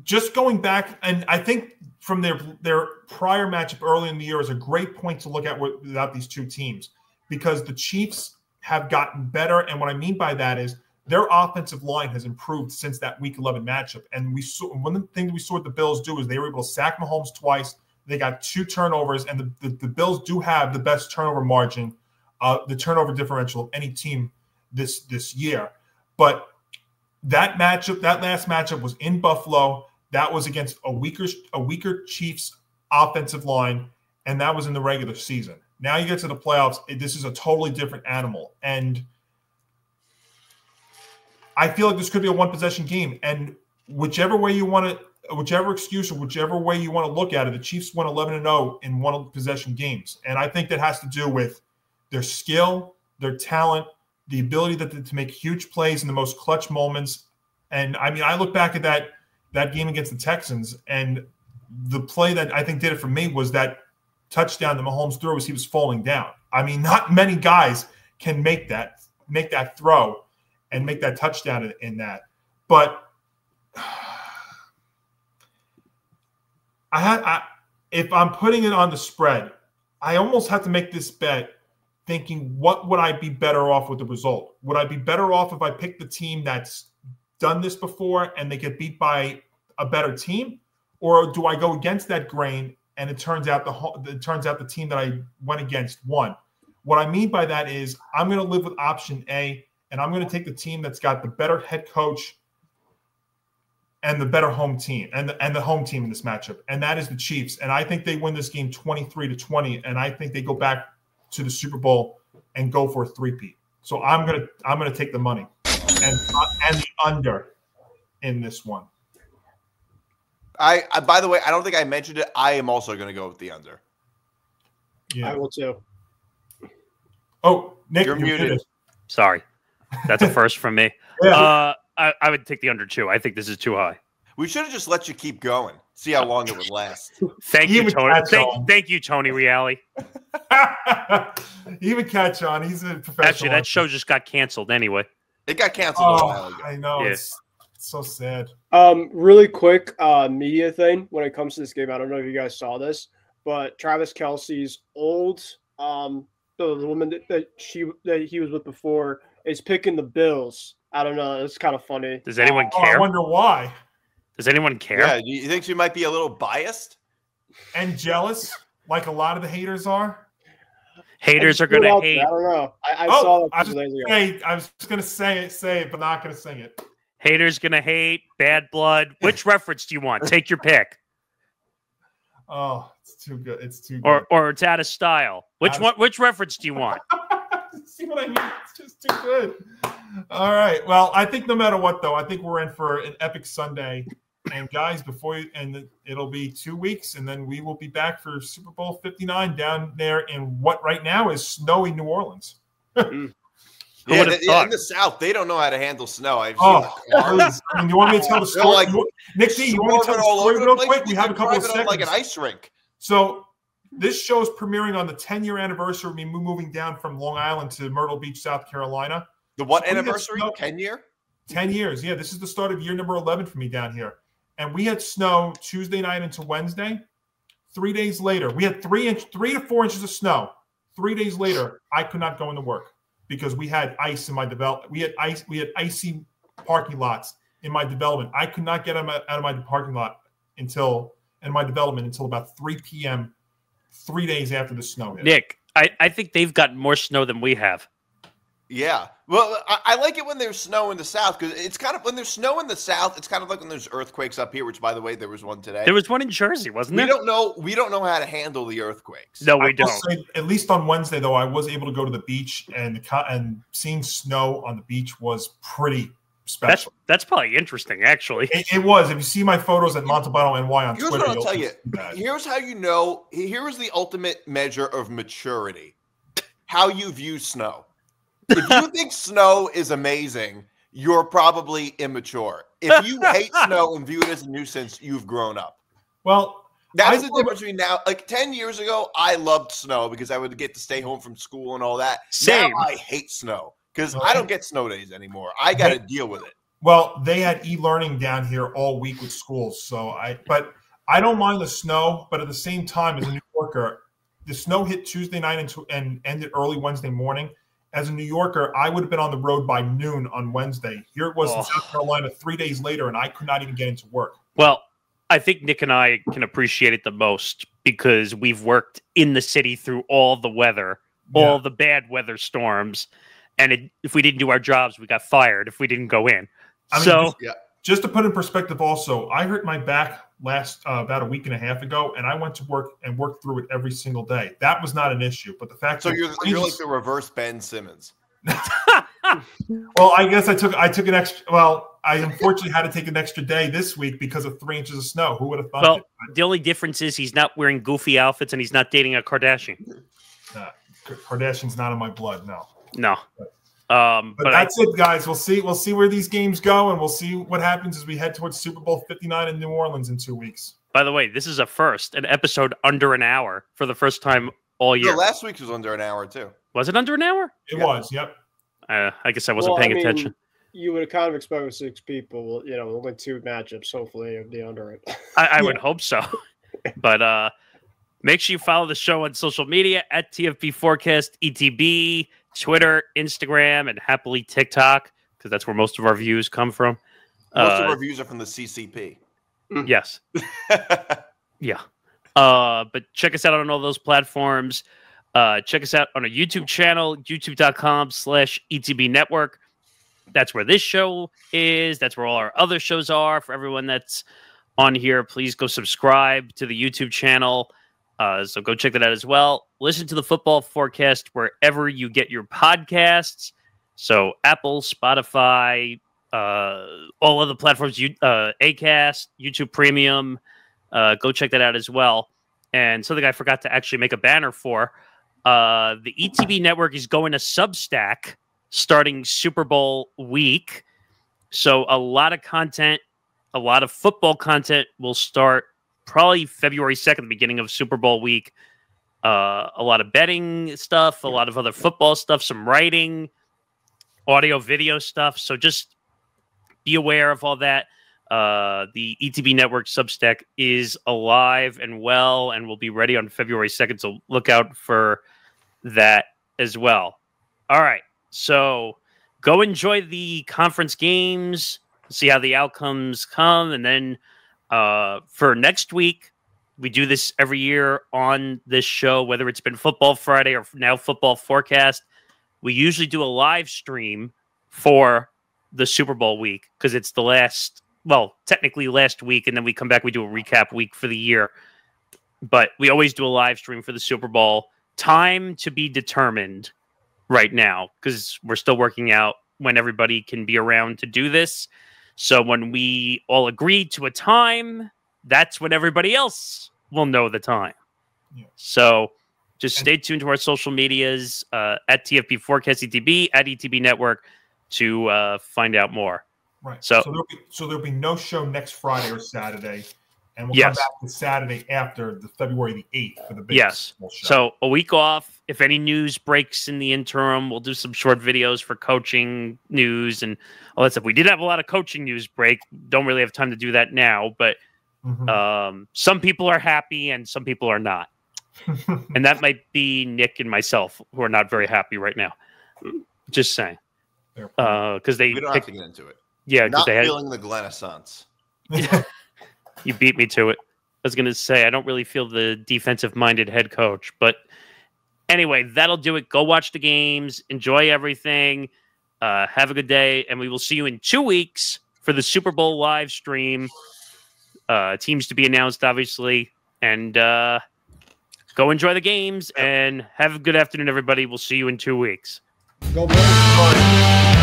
[SPEAKER 4] just going back, and I think from their prior matchup early in the year is a great point to look at without these two teams, because the Chiefs have gotten better. And what I mean by that is their offensive line has improved since that Week 11 matchup. And we saw one of the things we saw the Bills do is they were able to sack Mahomes twice. They got 2 turnovers, and the Bills do have the best turnover margin, the turnover differential of any team this year. But that last matchup was in Buffalo. That was against a weaker Chiefs offensive line, and that was in the regular season. Now you get to the playoffs, this is a totally different animal. And I feel like this could be a 1-possession game, and whichever excuse or whichever way you want to look at it, the Chiefs went 11-0 in 1-possession games, and I think that has to do with their skill, their talent, the ability to make huge plays in the most clutch moments. And I mean, I look back at that game against the Texans, and the play that I think did it for me was that touchdown that Mahomes threw as he was falling down. I mean, not many guys can make that throw and make that touchdown in that. But if I'm putting it on the spread, I almost have to make this bet thinking, what would I be better off with the result? Would I be better off if I pick the team that's done this before and they get beat by a better team? Or do I go against that grain and it turns out the team that I went against won? What I mean by that is I'm going to live with option A, and I'm going to take the team that's got the better head coach and the better home team and the home team in this matchup, and that is the Chiefs. And I think they win this game 23-20, and I think they go back to the Super Bowl and go for a three-peat. So I'm gonna take the money and the under in this one.
[SPEAKER 2] I by the way, I don't think I mentioned it. I am also going to go with the under.
[SPEAKER 3] Yeah, I will too.
[SPEAKER 4] Oh, Nick,
[SPEAKER 2] you're muted.
[SPEAKER 1] Sorry. That's a first from me.
[SPEAKER 4] Yeah.
[SPEAKER 1] I would take the under 2. I think this is too high.
[SPEAKER 2] We should have just let you keep going. See how long it would last.
[SPEAKER 1] Thank you, Tony. Thank you, Tony Reale.
[SPEAKER 4] He would catch on. He's a professional.
[SPEAKER 1] Actually, that show just got canceled anyway.
[SPEAKER 2] It got canceled a while ago.
[SPEAKER 4] I know.
[SPEAKER 1] Yeah.
[SPEAKER 4] It's so sad.
[SPEAKER 3] Really quick media thing when it comes to this game. I don't know if you guys saw this, but Travis Kelce's old the woman that he was with before is picking the Bills. I don't know. It's kind of funny.
[SPEAKER 1] Does anyone care?
[SPEAKER 4] I wonder why.
[SPEAKER 1] Does anyone care?
[SPEAKER 2] Yeah, do you think she might be a little biased
[SPEAKER 4] and jealous, like a lot of the haters are?
[SPEAKER 1] Haters are going to hate.
[SPEAKER 3] I don't know. I saw that.
[SPEAKER 4] I was just going to say it, but not going to sing it.
[SPEAKER 1] Haters going to hate. Bad blood. Which reference do you want? Take your pick.
[SPEAKER 4] Oh, it's too good. It's too good.
[SPEAKER 1] Or it's out of style. Which reference do you want?
[SPEAKER 4] See what I mean? It's just too good. All right. Well, I think no matter what, though, I think we're in for an epic Sunday. And guys, it'll be 2 weeks, and then we will be back for Super Bowl 59 down there in what right now is snowy New Orleans.
[SPEAKER 1] Who would have thought?
[SPEAKER 2] In the South, they don't know how to handle snow.
[SPEAKER 4] Please. I mean, you want me to tell the story?
[SPEAKER 2] Like,
[SPEAKER 4] Nick D, you want me to tell the story real quick? We have a couple of seconds.
[SPEAKER 2] Like an ice rink.
[SPEAKER 4] So this show is premiering on the 10-year anniversary of me moving down from Long Island to Myrtle Beach, South Carolina.
[SPEAKER 2] The what anniversary? 10-year?
[SPEAKER 4] 10 years. Yeah, this is the start of year number 11 for me down here. And we had snow Tuesday night into Wednesday. 3 days later, we had 3 to 4 inches of snow. 3 days later, I could not go into work because we had ice in my development. We had icy parking lots in my development. I could not get out of my parking lot until about 3 p.m. 3 days after the snow hit.
[SPEAKER 1] Nick, I think they've gotten more snow than we have.
[SPEAKER 2] Yeah. Well, I like it when there's snow in the South because it's kind of when there's snow in the South, it's kind of like when there's earthquakes up here, which, by the way, there was one today.
[SPEAKER 1] There was one in Jersey, wasn't there?
[SPEAKER 2] We don't know how to handle the earthquakes.
[SPEAKER 1] No, we don't.
[SPEAKER 4] Say, at least on Wednesday, though, I was able to go to the beach, and seeing snow on the beach was pretty special.
[SPEAKER 1] That's probably interesting, actually.
[SPEAKER 4] It was. If you see my photos at Montalbano NY on
[SPEAKER 2] Twitter,
[SPEAKER 4] Twitter,
[SPEAKER 2] what I'll tell you. Here's how you know. Here's the ultimate measure of maturity: how you view snow. If you think snow is amazing, you're probably immature. If you hate snow and view it as a nuisance, you've grown up.
[SPEAKER 4] Well,
[SPEAKER 2] that's the difference between now. Like 10 years ago, I loved snow because I would get to stay home from school and all that.
[SPEAKER 1] Same.
[SPEAKER 2] Now I hate snow because I don't get snow days anymore. I got to deal with it.
[SPEAKER 4] Well, they had e-learning down here all week with schools, but I don't mind the snow. But at the same time, as a New Yorker, the snow hit Tuesday night and ended early Wednesday morning. As a New Yorker, I would have been on the road by noon on Wednesday. Here it was in South Carolina 3 days later, and I could not even get into work.
[SPEAKER 1] Well, I think Nick and I can appreciate it the most because we've worked in the city through all the weather, all the bad weather storms. And if we didn't do our jobs, we got fired if we didn't go in.
[SPEAKER 4] Just to put in perspective also, I hurt my back about a week and a half ago, and I went to work and worked through it every single day. That was not an issue. But the fact
[SPEAKER 2] you're like the reverse Ben Simmons.
[SPEAKER 4] Well, I guess I took an extra. Well, I unfortunately had to take an extra day this week because of 3 inches of snow. Who would have thought?
[SPEAKER 1] Well, the only difference is he's not wearing goofy outfits and he's not dating a Kardashian.
[SPEAKER 4] Kardashian's not in my blood.
[SPEAKER 1] No.
[SPEAKER 4] But that's it, guys. We'll see where these games go, and we'll see what happens as we head towards Super Bowl 59 in New Orleans in 2 weeks.
[SPEAKER 1] By the way, this is an episode under an hour for the first time all year.
[SPEAKER 2] No, last week's was under an hour too.
[SPEAKER 1] Was it under an hour?
[SPEAKER 4] It was. Yep.
[SPEAKER 1] I guess I wasn't paying attention.
[SPEAKER 3] You would have kind of expect with 6 people. Only 2 matchups. Hopefully, it'd be under it.
[SPEAKER 1] I would hope so. But make sure you follow the show on social media at TFP Forecast ETB. Twitter, Instagram, and happily TikTok, because that's where most of our views come from.
[SPEAKER 2] Most of our views are from the CCP.
[SPEAKER 1] Yes. Yeah. But check us out on all those platforms. Check us out on our YouTube channel, youtube.com/ETB Network. That's where this show is. That's where all our other shows are. For everyone that's on here, please go subscribe to the YouTube channel. So go check that out as well. Listen to the Football Forecast wherever you get your podcasts. So Apple, Spotify, all other platforms, Acast, YouTube Premium. Go check that out as well. And something I forgot to actually make a banner for. The ETB Network is going to Substack starting Super Bowl week. So a lot of content, a lot of football content will start probably February 2nd, the beginning of Super Bowl week. A lot of betting stuff, a lot of other football stuff, some writing, audio, video stuff. So just be aware of all that. The ETB Network Substack is alive and well and will be ready on February 2nd. So look out for that as well. All right. So go enjoy the conference games, see how the outcomes come, and then for next week, we do this every year on this show, whether it's been Football Friday or now Football Forecast. We usually do a live stream for the Super Bowl week because it's technically last week, and then we come back, we do a recap week for the year. But we always do a live stream for the Super Bowl. Time to be determined right now because we're still working out when everybody can be around to do this. So when we all agree to a time, that's when everybody else will know the time. Yeah. So just stay tuned to our social medias at TFP Forecast ETB, at ETB Network to find out more.
[SPEAKER 4] Right.
[SPEAKER 1] So
[SPEAKER 4] there'll be no show next Friday or Saturday. And we'll
[SPEAKER 1] yes.
[SPEAKER 4] come back the Saturday after the February the 8th for the big
[SPEAKER 1] yes.
[SPEAKER 4] show.
[SPEAKER 1] So a week off. If any news breaks in the interim, we'll do some short videos for coaching news and all that stuff. We did have a lot of coaching news break. Don't really have time to do that now, but some people are happy and some people are not. And that might be Nick and myself who are not very happy right now. Just saying. Because
[SPEAKER 2] we don't have to get into it.
[SPEAKER 1] Yeah,
[SPEAKER 2] not
[SPEAKER 1] they
[SPEAKER 2] feeling the Renaissance.
[SPEAKER 1] You beat me to it. I was going to say, I don't really feel the defensive-minded head coach. But anyway, that'll do it. Go watch the games. Enjoy everything. Have a good day. And we will see you in 2 weeks for the Super Bowl live stream. Teams to be announced, obviously. And go enjoy the games. And have a good afternoon, everybody. We'll see you in 2 weeks.
[SPEAKER 5] Go Bulls.